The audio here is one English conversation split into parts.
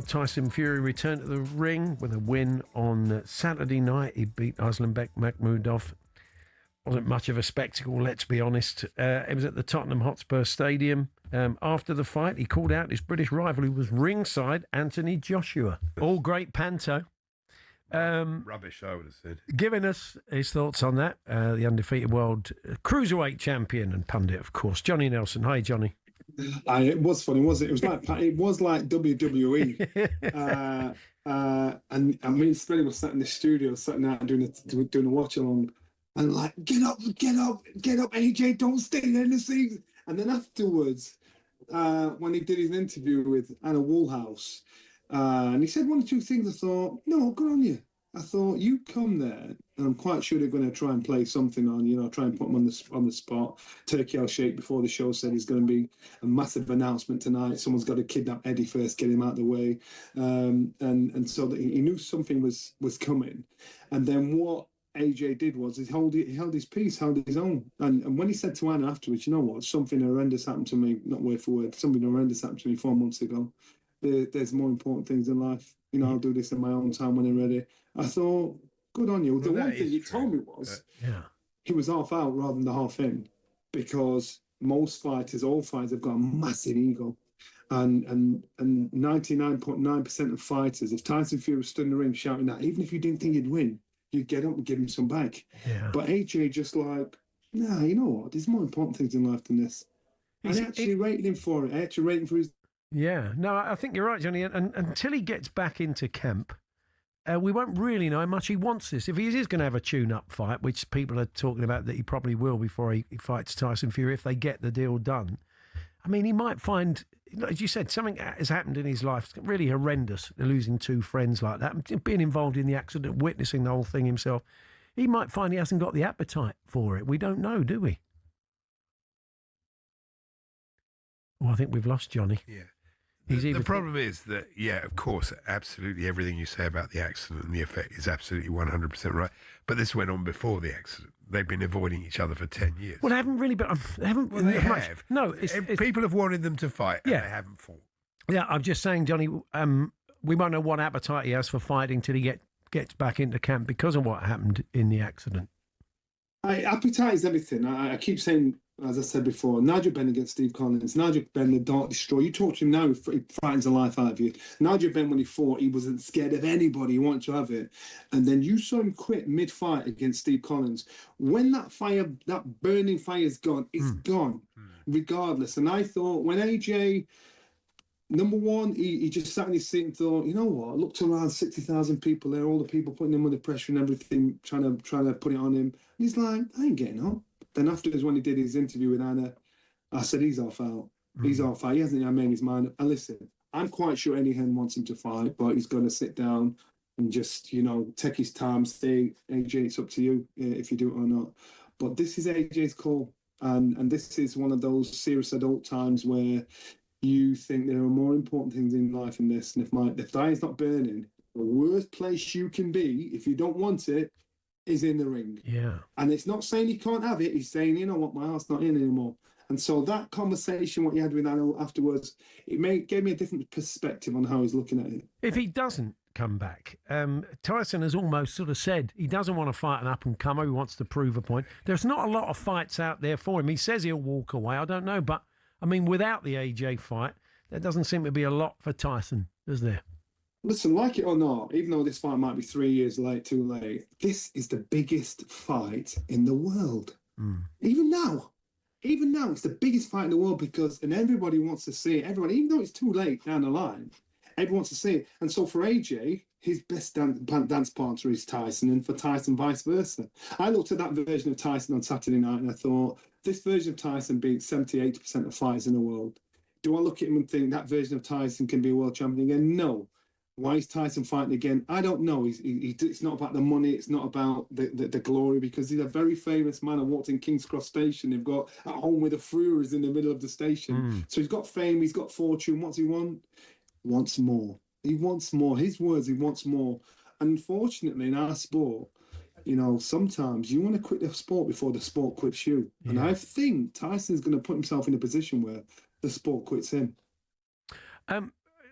Tyson Fury returned to the ring with a win on Saturday night. He beat Aslanbek Makhmudov. Wasn't much of a spectacle, let's be honest. It was at the Tottenham Hotspur Stadium. After the fight, he called out his British rival, who was ringside, Anthony Joshua. All great panto. Rubbish, I would have said. Giving us his thoughts on that, the undefeated world cruiserweight champion and pundit, of course, Johnny Nelson. Hi, Johnny. It was funny, wasn't it? It was like WWE. And me and Spenny was sat in the studio, sitting out doing a watch along, and like, get up, AJ, don't stay there in the seats. And then afterwards, when he did his interview with Anna Woolhouse, and he said one or two things, I thought, no, good on you. I thought, you come there, and I'm quite sure they're going to try and play something on, try and put him on the spot. Turkey Al-Sheikh, before the show, said he's going to be a massive announcement tonight. Someone's got to kidnap Eddie first, get him out of the way. And so that he knew something was coming. And then what AJ did was he held his peace, held his own. And when he said to Anna afterwards, you know what, something horrendous happened to me, not word for word, something horrendous happened to me 4 months ago. There's more important things in life. I'll do this in my own time when I'm ready. I thought, good on you. Well, the one thing he told me was he was half out rather than the half in, because most fighters, all fighters, have got a massive ego. And 99.9% of fighters, if Tyson Fury stood in the ring shouting that, even if you didn't think he'd win, you'd get up and give him some back. Yeah. But AJ just like, nah, you know what? There's more important things in life than this. I actually rated him for it. I actually rated him for his... Yeah, no, I think you're right, Johnny. And until he gets back into camp, we won't really know how much he wants this. If he is going to have a tune-up fight, which people are talking about that he probably will before he fights Tyson Fury, if they get the deal done, I mean, he might find, as you said, something has happened in his life really horrendous, losing two friends like that, being involved in the accident, witnessing the whole thing himself. He might find he hasn't got the appetite for it. We don't know, do we? Well, I think we've lost Johnny. Yeah. The problem is that, of course, absolutely everything you say about the accident and the effect is absolutely 100% right. But this went on before the accident. They've been avoiding each other for 10 years. Well, they haven't really been... They have. No, people have wanted them to fight, and they haven't fought. Yeah, I'm just saying, Johnny, we won't know what appetite he has for fighting till he gets back into camp because of what happened in the accident. Appetite is everything. I keep saying, as I said before, Nigel Benn against Steve Collins. Nigel Benn, the Dark Destroyer. You talk to him now, he frightens the life out of you. Nigel Benn, when he fought, he wasn't scared of anybody. He wanted to have it. And then you saw him quit mid-fight against Steve Collins. When that burning fire is gone, it's gone, regardless. And I thought, when AJ... Number one, he just sat in his seat and thought, you know what? I looked around, 60,000 people there, all the people putting him under pressure and everything, trying to put it on him. And he's like, I ain't getting up. Then afterwards, when he did his interview with Anna, I said, he's off out. He's off out. He hasn't even made his mind up. And listen, I'm quite sure Eddie Hearn wants him to fight, but he's going to sit down and just, take his time, say, AJ, it's up to you if you do it or not. But this is AJ's call. And this is one of those serious adult times where you think there are more important things in life than this. And if the fire's not burning, the worst place you can be, if you don't want it, is in the ring. Yeah. And it's not saying he can't have it. He's saying, you know what, my heart's not in anymore. And so that conversation, what you had with Anna afterwards, gave me a different perspective on how he's looking at it. If he doesn't come back, Tyson has almost sort of said he doesn't want to fight an up-and-comer. He wants to prove a point. There's not a lot of fights out there for him. He says he'll walk away. I don't know, but I mean, without the AJ fight, there doesn't seem to be a lot for Tyson, does there? Listen, like it or not, even though this fight might be 3 years too late, this is the biggest fight in the world. Even now, it's the biggest fight in the world and everybody wants to see it. Everyone, even though it's too late down the line, everyone wants to see it. And so for AJ, his best dance partner is Tyson, and for Tyson, vice versa. I looked at that version of Tyson on Saturday night and I thought, this version of Tyson beats 70, 80% of fighters in the world. Do I look at him and think that version of Tyson can be a world champion again? No. Why is Tyson fighting again? I don't know. It's not about the money. It's not about the glory, because he's a very famous man. I walked in King's Cross Station. They've got At Home with the Furies in the middle of the station. So he's got fame. He's got fortune. What's he want? Wants more. He wants more. His words, he wants more. Unfortunately, in our sport, sometimes you want to quit the sport before the sport quits you. Yeah. And I think Tyson's going to put himself in a position where the sport quits him.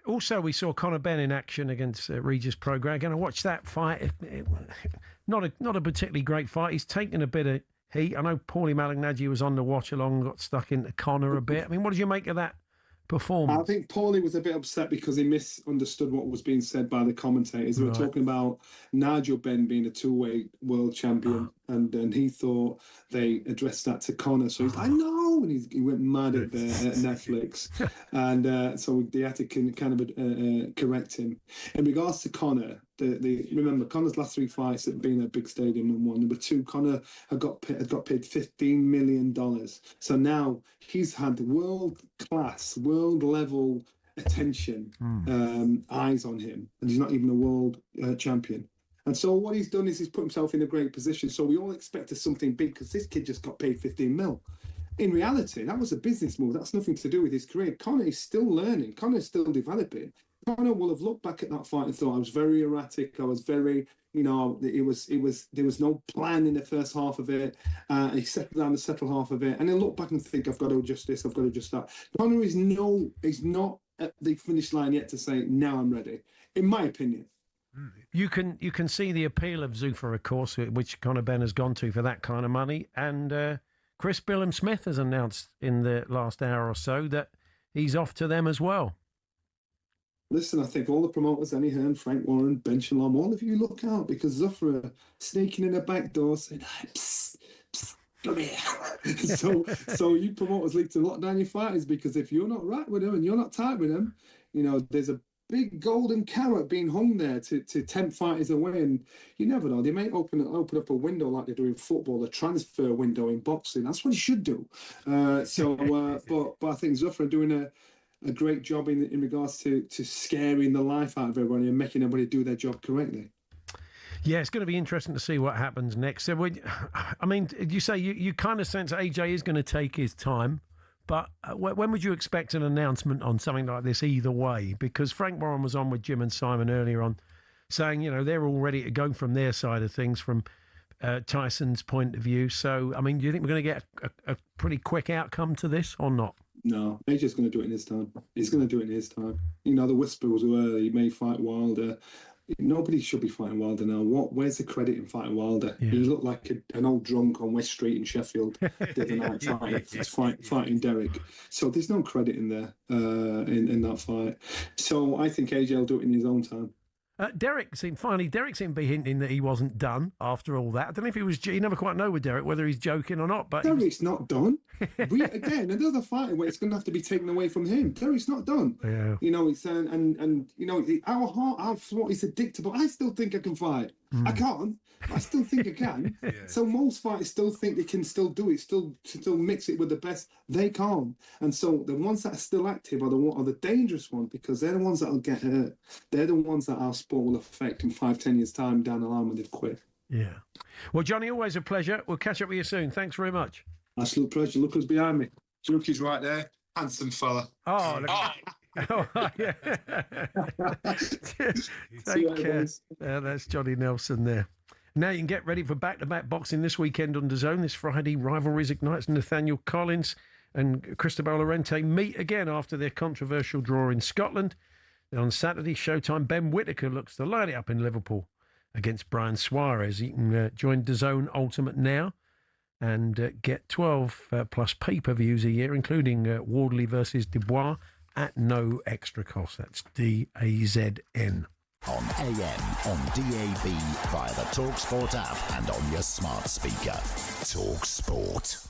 Also, we saw Conor Benn in action against Regis Prograis. Going to watch that fight. Not a particularly great fight. He's taken a bit of heat. I know Paulie Malignaggi was on the watch along, got stuck into Conor a bit. I mean, what did you make of that performance? I think Paulie was a bit upset because he misunderstood what was being said by the commentators. They were talking about Nigel Benn being a two-weight world champion, and he thought they addressed that to Conor. So he's like, no, and he went mad at Netflix, and so they had to kind of correct him. In regards to Conor, remember Conor's last 3 fights had been at big stadium and won. Number 2, Conor had got paid $15 million. So now he's had world-class, world-level attention, eyes on him, and he's not even a world champion. And so what he's done is he's put himself in a great position. So we all expected something big because this kid just got paid 15 mil. In reality, that was a business move. That's nothing to do with his career. Conor is still learning. Conor is still developing. Conor will have looked back at that fight and thought I was very erratic. I was very, there was no plan in the first half of it. He settled down the second half of it, and he'll look back and think, I've got to adjust this, I've got to adjust that. Conor is not at the finish line yet to say now I'm ready. In my opinion. You can see the appeal of Zuffa, of course, which Conor Benn has gone to for that kind of money, and Chris Billam-Smith has announced in the last hour or so that he's off to them as well. Listen, I think all the promoters, Annie Hearn, Frank Warren, Ben Shalom, all of you look out because Zuffa are sneaking in a back door saying, psst, psst, come here. so you promoters need to lock down your fighters because if you're not right with them and you're not tight with them, there's a big golden carrot being hung there to tempt fighters away, and you never know. They may open up a window like they do in football, a transfer window in boxing. That's what you should do. But I think Zuffa are doing a great job in regards to scaring the life out of everybody and making everybody do their job correctly. Yeah, it's going to be interesting to see what happens next. So, you say you kind of sense AJ is going to take his time. But when would you expect an announcement on something like this either way? Because Frank Warren was on with Jim and Simon earlier on saying, they're all ready to go from their side of things, from Tyson's point of view. So, do you think we're going to get a pretty quick outcome to this or not? No, AJ's going to do it in his time. He's going to do it in his time. The whispers were he may fight Wilder. Nobody should be fighting Wilder now. Where's the credit in fighting Wilder? Yeah. He looked like an old drunk on West Street in Sheffield the other night fighting Derek. So there's no credit in there in that fight. So I think AJ will do it in his own time. Derek seemed to be hinting that he wasn't done after all that. I don't know if he was. You never quite know with Derek whether he's joking or not. But Derek's not done. Again, another fight where it's going to have to be taken away from him. Derek's not done. Yeah. It's our heart, our thought is addictable. I still think I can fight. I can't. I still think I can. Yeah. So most fighters still think they can still do it, still mix it with the best. They can't. And so the ones that are still active are the dangerous ones because they're the ones that will get hurt. They're the ones that our sport will affect in 5-10 years' time down the line when they've quit. Yeah. Well, Johnny, always a pleasure. We'll catch up with you soon. Thanks very much. Absolute pleasure. Look who's behind me. Juki's right there. Handsome fella. Oh, yeah. Take care. That's Johnny Nelson there. Now you can get ready for back-to-back boxing this weekend on DAZN. This Friday, Rivalries ignites. Nathaniel Collins and Cristobal Lorente meet again after their controversial draw in Scotland. Then on Saturday, Showtime, Ben Whittaker looks to light it up in Liverpool against Brian Suarez. You can join DAZN Ultimate now and get 12 plus pay-per-views a year, including Wardley versus Dubois at no extra cost. That's DAZN. On AM, on DAB, via the TalkSport app and on your smart speaker. TalkSport.